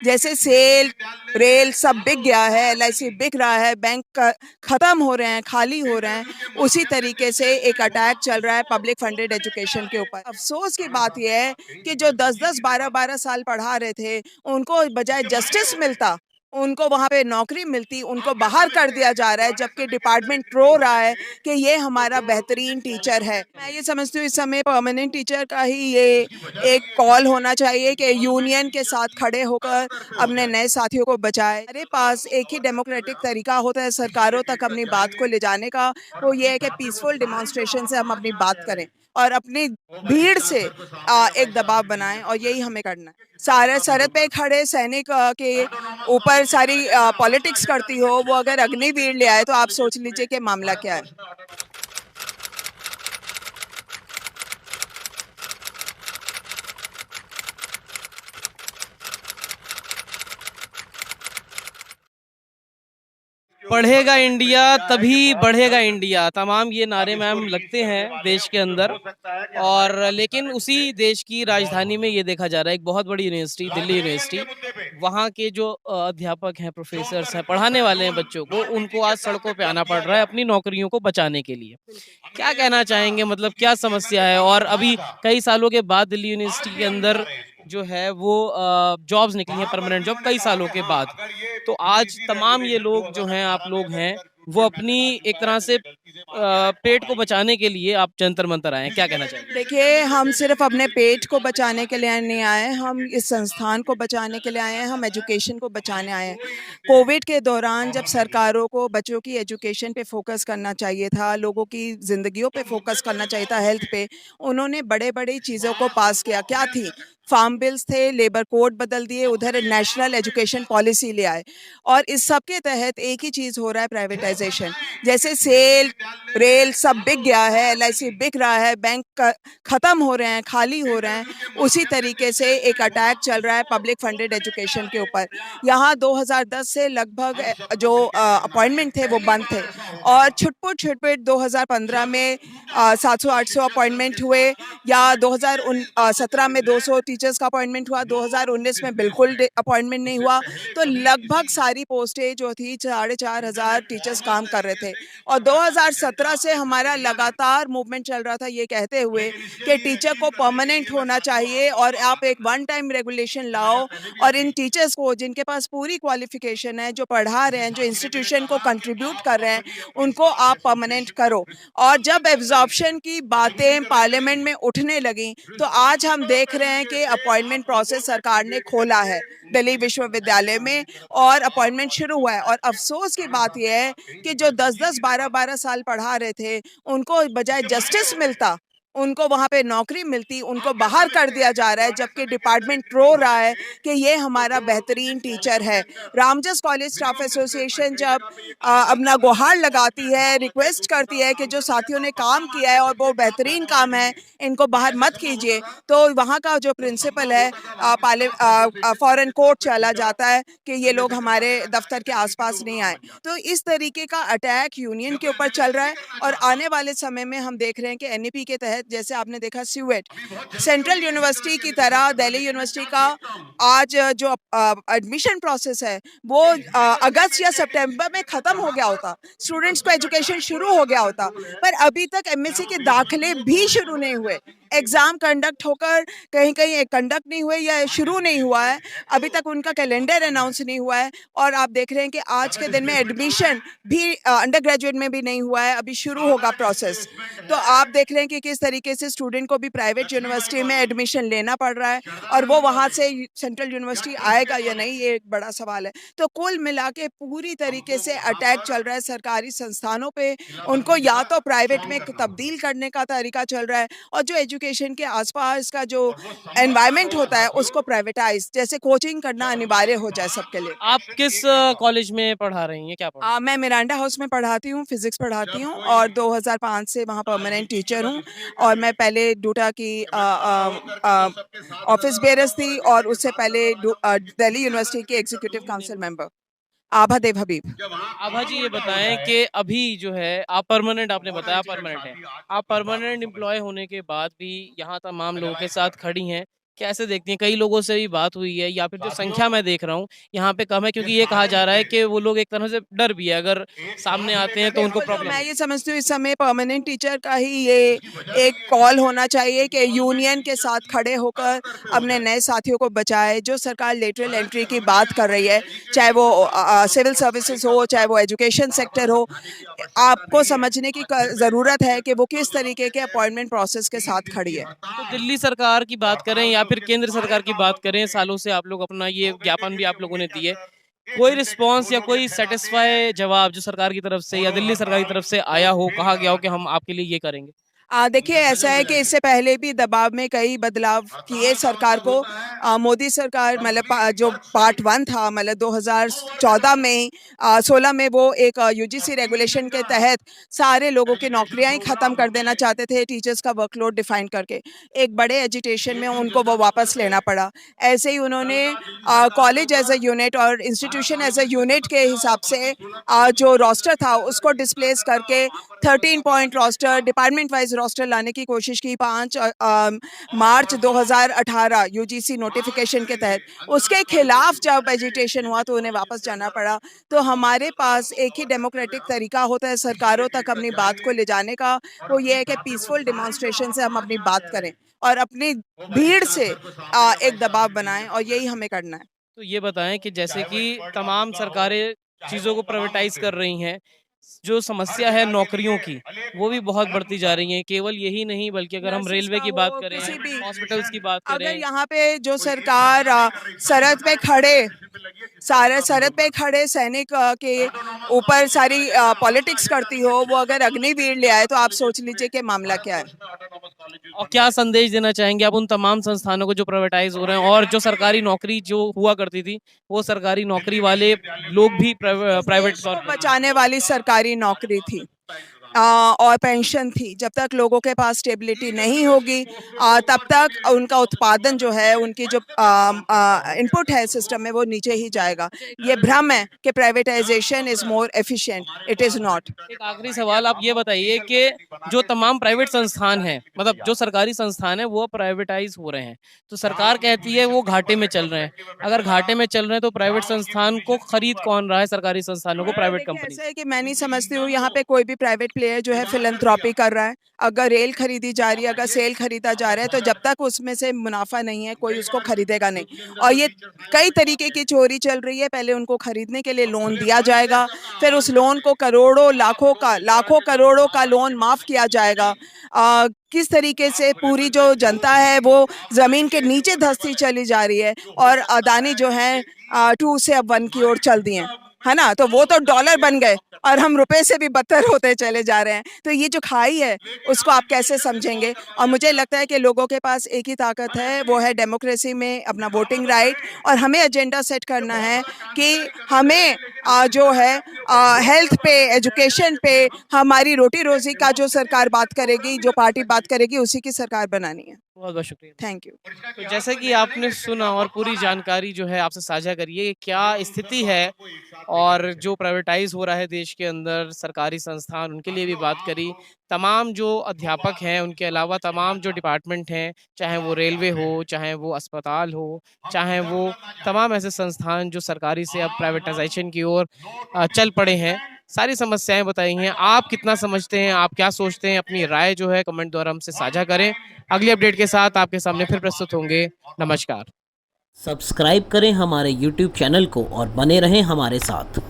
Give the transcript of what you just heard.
जैसे cell rail सब बिक गया है, एलआईसी बिक रहा है, खत्म हो रहे हैं, खाली हो रहे हैं, उसी तरीके से एक अटैक चल रहा है पब्लिक फंडेड एजुकेशन के ऊपर। अफसोस की बात यह है कि जो 10-10 12-12 साल पढ़ा रहे थे, उनको बजाय जस्टिस मिलता, उनको वहां पे नौकरी मिलती, उनको बाहर कर दिया जा रहा है, जबकि डिपार्टमेंट रो रहा है कि ये हमारा बेहतरीन टीचर है। मैं ये समझती हूँ इस समय परमानेंट टीचर का ही ये एक कॉल होना चाहिए कि यूनियन के साथ खड़े होकर अपने नए साथियों को बचाए। हमारे पास एक ही डेमोक्रेटिक तरीका होता है सरकारों तक अपनी बात को ले जाने का, वो ये है कि पीसफुल डिमॉन्स्ट्रेशन से हम अपनी बात करें और अपनी भीड़ से एक दबाव बनाएं, और यही हमें करना है। सारे सरहद पे खड़े सैनिक के ऊपर सारी पॉलिटिक्स करती हो, वो अगर अग्निवीर ले आए तो आप सोच लीजिए कि मामला क्या है। पढ़ेगा इंडिया तभी बढ़ेगा इंडिया, तमाम ये नारे मैम लगते हैं देश के अंदर। और लेकिन उसी देश की राजधानी में ये देखा जा रहा है, एक बहुत बड़ी यूनिवर्सिटी दिल्ली यूनिवर्सिटी, वहाँ के जो अध्यापक हैं, प्रोफेसर्स हैं, पढ़ाने वाले हैं बच्चों को, उनको आज सड़कों पे आना पड़ रहा है अपनी नौकरियों को बचाने के लिए। क्या कहना चाहेंगे, मतलब क्या समस्या है? और अभी कई सालों के बाद दिल्ली यूनिवर्सिटी के अंदर जो है वो जॉब्स निकली हैं, परमानेंट जॉब कई सालों के बाद। तो आज तमाम ये लोग जो हैं, आप लोग हैं, वो अपनी एक तरह से पेट को बचाने के लिए आप जंतर मंतर आए हैं, क्या कहना चाहेंगे? देखिए, हम सिर्फ अपने पेट को बचाने के लिए नहीं आए हैं, हम इस संस्थान को बचाने के लिए आए हैं, हम एजुकेशन को बचाने आए हैं। कोविड के दौरान जब सरकारों को बच्चों की एजुकेशन पे फोकस करना चाहिए था, लोगों की ज़िंदगियों पे फोकस करना चाहिए था, हेल्थ पे, उन्होंने बड़े-बड़ी चीज़ों को पास किया। क्या थी? फार्म बिल्स थे, लेबर कोड बदल दिए, उधर नेशनल एजुकेशन पॉलिसी ले आए, और इस सब के तहत एक ही चीज़ हो रहा है, प्राइवेटाइज़ेशन। जैसे सेल रेल सब बिक गया है, एलआईसी बिक रहा है, खत्म हो रहे हैं, खाली हो रहे हैं, उसी तरीके से एक अटैक चल रहा है पब्लिक फंडेड एजुकेशन के ऊपर। यहाँ 2010 से लगभग जो अपॉइंटमेंट थे वो बंद थे, और छुटपुट 2015 में 700-800 अपॉइंटमेंट हुए, या 2017 में 200 टीचर्स का अपॉइंटमेंट हुआ, 2019 में बिल्कुल अपॉइंटमेंट नहीं हुआ। तो लगभग सारी पोस्टें जो थी 4,500 टीचर्स काम कर रहे थे, और 2017 से हमारा लगातार मूवमेंट चल रहा था ये कहते हुए कि टीचर को परमानेंट होना चाहिए, और आप एक वन टाइम रेगुलेशन लाओ, और इन टीचर्स को जिनके पास पूरी क्वालिफिकेशन है, जो पढ़ा रहे हैं, जो इंस्टीट्यूशन को कंट्रीब्यूट कर रहे हैं, उनको आप परमानेंट करो। और जब एब्जॉर्प्शन की बातें पार्लियामेंट में उठने लगी, तो आज हम देख रहे हैं कि अपॉइंटमेंट प्रोसेस सरकार ने खोला है दिल्ली विश्वविद्यालय में, और अपॉइंटमेंट शुरू हुआ है। और अफसोस की बात यह है कि जो 10-10 12-12 साल पढ़ा रहे थे, उनको बजाय जस्टिस मिलता, उनको वहां पे नौकरी मिलती, उनको बाहर कर दिया जा रहा है, जबकि डिपार्टमेंट रो रहा है कि ये हमारा बेहतरीन टीचर है। रामजस कॉलेज स्टाफ एसोसिएशन जब अपना गुहार लगाती है, रिक्वेस्ट करती है कि जो साथियों ने काम किया है और वो बेहतरीन काम है, इनको बाहर मत कीजिए, तो वहाँ का जो प्रिंसिपल है फॉरेन कोर्ट चला जाता है कि ये लोग हमारे दफ्तर के आसपास नहीं आए। तो इस तरीके का अटैक यूनियन के ऊपर चल रहा है, और आने वाले समय में हम देख रहे हैं कि एनईपी के तहत, जैसे आपने देखा स्यूएट सेंट्रल यूनिवर्सिटी की तरह दिल्ली यूनिवर्सिटी का आज जो एडमिशन प्रोसेस है, वो अगस्त या सितंबर में खत्म हो गया होता, स्टूडेंट्स को एजुकेशन शुरू हो गया होता, पर अभी तक एमएससी के दाखिले भी शुरू नहीं हुए। एग्जाम कंडक्ट होकर कहीं-कहीं कंडक्ट नहीं हुए या शुरू नहीं हुआ है, अभी तक उनका कैलेंडर अनाउंस नहीं हुआ है, और आप देख रहे हैं कि आज के दिन में एडमिशन भी अंडर ग्रेजुएट में भी नहीं हुआ है, अभी शुरू होगा प्रोसेस। तो आप देख रहे हैं कि किस तरीके से स्टूडेंट को भी प्राइवेट यूनिवर्सिटी में एडमिशन लेना पड़ रहा है, और वो वहाँ से सेंट्रल यूनिवर्सिटी आएगा या नहीं, ये एक बड़ा सवाल है। तो कुल मिला के पूरी तरीके से अटैक चल रहा है सरकारी संस्थानों पे, उनको या तो प्राइवेट में तब्दील करने का तरीका चल रहा है, और जो एजुकेशन के आसपास का जो एनवायरनमेंट होता है उसको प्राइवेटाइज, जैसे कोचिंग करना अनिवार्य हो जाए सबके लिए। आप किस कॉलेज में पढ़ा रही हैं, क्या पढ़ रही मैं मिरांडा हाउस में पढ़ाती हूँ, फिजिक्स पढ़ाती हूँ, और 2005 से वहाँ परमानेंट टीचर हूँ, और मैं पहले डूटा की ऑफिस बेयरर्स थी, और उससे पहले दिल्ली यूनिवर्सिटी की एग्जीक्यूटिव काउंसिल मेंबर। आभा देव हबीब। हैं? आभा जी ये बताएं कि अभी जो है आप परमानेंट, आपने बताया परमानेंट है, आप परमानेंट एम्प्लॉय होने के बाद भी यहाँ तमाम लोगों के साथ खड़ी हैं, कैसे देखती हैं? कई लोगों से भी बात हुई है या फिर जो संख्या मैं देख रहा हूँ, यहाँ पे कम है क्योंकि ये कहा जा रहा है कि वो लोग एक तरह से डर भी है, अगर सामने आते हैं तो उनको बिल्कुल, तो प्रॉब्लम मैं हो। ये समझती हूँ इस समय परमानेंट टीचर का ही ये एक कॉल होना चाहिए कि यूनियन के साथ खड़े होकर अपने नए साथियों को बचाए। जो सरकार लेटरल एंट्री की बात कर रही है, चाहे वो सिविल सर्विसेज हो, चाहे वो एजुकेशन सेक्टर हो, आपको समझने की ज़रूरत है कि वो किस तरीके के अपॉइंटमेंट प्रोसेस के साथ खड़ी है। तो दिल्ली सरकार की बात करें या फिर केंद्र सरकार की बात करें, सालों से आप लोग अपना ये ज्ञापन भी आप लोगों ने दिए। कोई रिस्पॉन्स या कोई सैटिस्फाई जवाब जो सरकार की तरफ से या दिल्ली सरकार की तरफ से आया हो, कहा गया हो कि हम आपके लिए ये करेंगे? देखिए ऐसा है कि इससे पहले भी दबाव में कई बदलाव किए सरकार को। मोदी सरकार मतलब जो पार्ट 1 था मतलब 2014 में 16 में वो एक यूजीसी रेगुलेशन के तहत सारे लोगों की नौकरियां ही ख़त्म कर देना चाहते थे टीचर्स का वर्कलोड डिफाइन करके। एक बड़े एजिटेशन में उनको वो वापस लेना पड़ा। ऐसे ही उन्होंने कॉलेज एज अ यूनिट और इंस्टीट्यूशन एज अ यूनिट के हिसाब से जो रोस्टर था उसको डिस्प्लेस करके 13 point roster department wise roster लाने की कोशिश की 5 मार्च 2018 यूजीसी नोटिफिकेशन के तहत। उसके खिलाफ जब एजिटेशन हुआ तो उन्हें वापस जाना पड़ा। तो हमारे पास एक ही डेमोक्रेटिक तरीका होता है सरकारों तक अपनी बात को ले जाने का, वो ये है कि पीसफुल डिमॉन्स्ट्रेशन से हम अपनी बात करें और अपनी भीड़ से एक दबाव बनाएं और यही हमें करना है। तो ये बताएं कि जैसे कि तमाम सरकारें चीज़ों को प्राइवेटाइज कर रही हैं, जो समस्या है नौकरियों की, वो भी बहुत बढ़ती जा रही है। केवल यही नहीं बल्कि अगर हम नर्सेस रेलवे का की हो बात करें, किसी भी हॉस्पिटल्स की बात अगर करें। यहाँ पे जो सरकार सरहद पे खड़े सारे सरहद पे खड़े सैनिक के ऊपर सारी पॉलिटिक्स करती हो, वो अगर अग्निवीर ले आए तो आप सोच लीजिए कि मामला क्या है। और क्या संदेश देना चाहेंगे आप उन तमाम संस्थानों को जो प्राइवेटाइज हो रहे हैं और जो सरकारी नौकरी जो हुआ करती थी, वो सरकारी नौकरी वाले लोग भी प्राइवेट देश तौर को पर। बचाने वाली सरकारी नौकरी थी और पेंशन थी। जब तक लोगों के पास स्टेबिलिटी नहीं होगी तब तक उनका उत्पादन जो है उनकी जो इनपुट है सिस्टम में वो नीचे ही जाएगा। ये भ्रम है कि privatisation is more efficient, it is not. एक आखिरी सवाल आप ये बताइए कि जो तमाम प्राइवेट संस्थान हैं, मतलब जो सरकारी संस्थान है वो प्राइवेटाइज हो रहे हैं, तो सरकार कहती है वो घाटे में चल रहे हैं। अगर घाटे में चल रहे हैं तो प्राइवेट संस्थान को खरीद कौन रहा है सरकारी संस्थानों को, प्राइवेट देखिए कंपनी? ऐसा है कि मैं नहीं समझती हूँ यहाँ पे कोई भी प्राइवेट प्लेयर जो है फिलंथ्रॉपी कर रहा है। अगर रेल खरीदी जा रही है, अगर सेल खरीदा जा रहा है तो जब तक उसमें से मुनाफा नहीं है कोई उसको खरीदेगा नहीं। और ये कई तरीके की चोरी चल रही है। पहले उनको खरीदने के लिए लोन दिया जाएगा, फिर उस लोन को करोड़ों लाखों करोड़ों का लोन माफ किया जाएगा। किस तरीके से पूरी जो जनता है वो जमीन के नीचे धंसती चली जा रही है और अदानी जो है 2 से अब 1 की ओर चल दिए है ना। तो वो तो डॉलर बन गए और हम रुपए से भी बदतर होते चले जा रहे हैं। तो ये जो खाई है उसको आप कैसे समझेंगे। और मुझे लगता है कि लोगों के पास एक ही ताकत है, वो है डेमोक्रेसी में अपना वोटिंग राइट। और हमें एजेंडा सेट करना है कि हमें जो है हेल्थ पे, एजुकेशन पे, हमारी रोटी रोजी का जो सरकार बात करेगी, जो पार्टी बात करेगी, उसी की सरकार बनानी है। बहुत बहुत शुक्रिया। Thank you. तो जैसे कि आपने सुना और पूरी जानकारी जो है आपसे साझा करिए क्या स्थिति है और जो प्राइवेटाइज हो रहा है देश के अंदर सरकारी संस्थान, उनके लिए भी बात करी। तमाम जो अध्यापक हैं उनके अलावा तमाम जो डिपार्टमेंट हैं, चाहे वो रेलवे हो, चाहे वो अस्पताल हो, चाहे वो तमाम ऐसे संस्थान जो सरकारी से अब प्राइवेटाइजेशन की ओर चल पड़े हैं, सारी समस्याएं बताई हैं। आप कितना समझते हैं, आप क्या सोचते हैं, अपनी राय जो है कमेंट द्वारा हमसे साझा करें। अगली अपडेट के साथ आपके सामने फिर प्रस्तुत होंगे। नमस्कार। सब्सक्राइब करें हमारे YouTube चैनल को और बने रहें हमारे साथ।